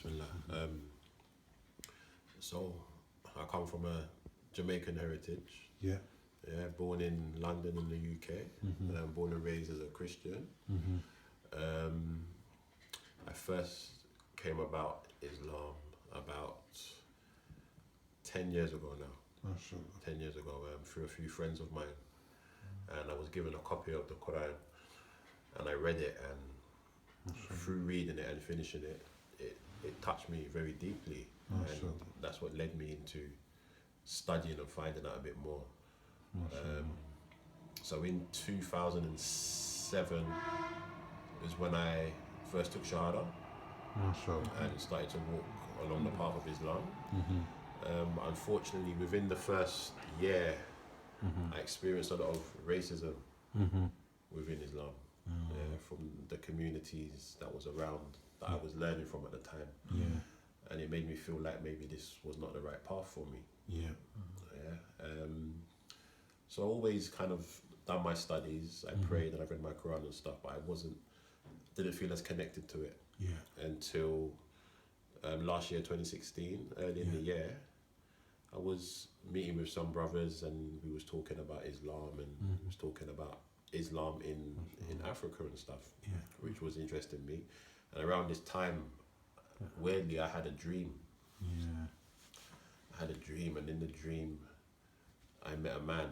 Bismillah. So I come from a Jamaican heritage. Yeah. Yeah, born in London in the UK. Born and raised as a Christian. I first came about Islam about 10 years ago now. MashaAllah. 10 years ago, through a few friends of mine. And I was given a copy of the Quran, and I read it, and through reading it and finishing it, it touched me very deeply. And that's what led me into studying and finding out a bit more. So in 2007 is when I first took Shahada and started to walk along the path of Islam. Unfortunately, within the first year, I experienced a lot of racism within Islam, from the communities that was around, that I was learning from at the time. And it made me feel like maybe this was not the right path for me. So I always kind of done my studies, I prayed and I read my Quran and stuff, but I didn't feel as connected to it until last year, 2016, early in the year. I was meeting with some brothers and we was talking about Islam, and we was talking about Islam in Africa and stuff, which was interesting me. And around this time, weirdly, I had a dream. I had a dream, and in the dream, I met a man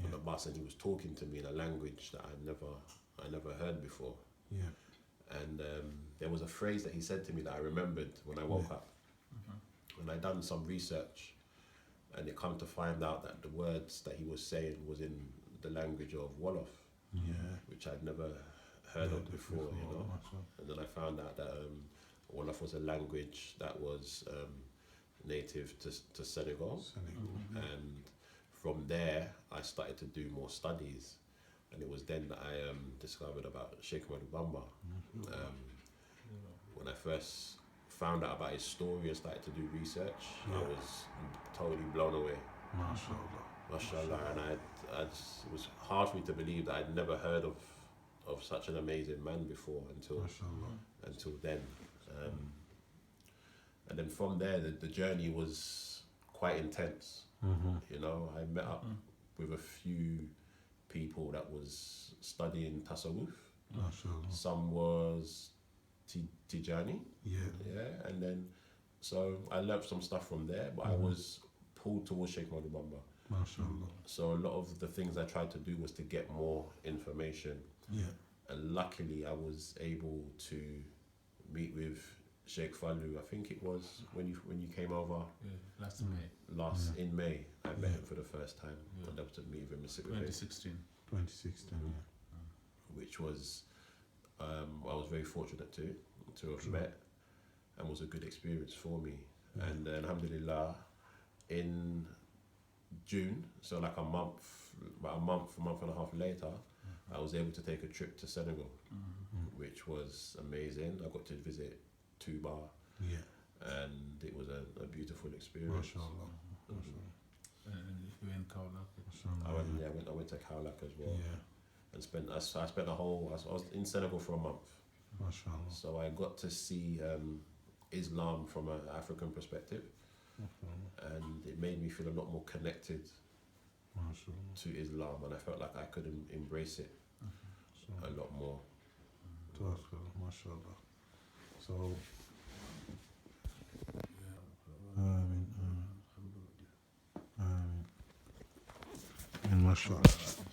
on the bus, and he was talking to me in a language that I never heard before. And there was a phrase that he said to me that I remembered when I woke up. And I done some research, and it come to find out that the words that he was saying was in the language of Wolof, which I'd never heard of before, you know. And then I found out that Wolof was a language that was native to Senegal. And from there, I started to do more studies. And it was then that I discovered about Sheikhuna Bara. When I first found out about his story and started to do research, I was totally blown away. MashaAllah. And it was hard for me to believe that I'd never heard of such an amazing man before until then. And then from there, the journey was quite intense. You know, I met up with a few people that was studying tasawwuf. Some was Tijani. And then so I learned some stuff from there, but I was pulled towards Sheikhuna Bara. So a lot of the things I tried to do was to get more information. And luckily I was able to meet with Sheikh Falilou. I think it was when you came over. Last May. In May, I met him for the first time. And I was to meet with him in 2016. Which was I was very fortunate to have met, and was a good experience for me. And alhamdulillah, in June, so like about a month and a half later, I was able to take a trip to Senegal, which was amazing. I got to visit Touba, and it was a beautiful experience. And you went Kaolack. I went to Kaolack as well. And I spent I was in Senegal for a month. So I got to see Islam from an African perspective, and it made me feel a lot more connected to Islam, and I felt like I could embrace it a lot more. MashaAllah. So, MashaAllah.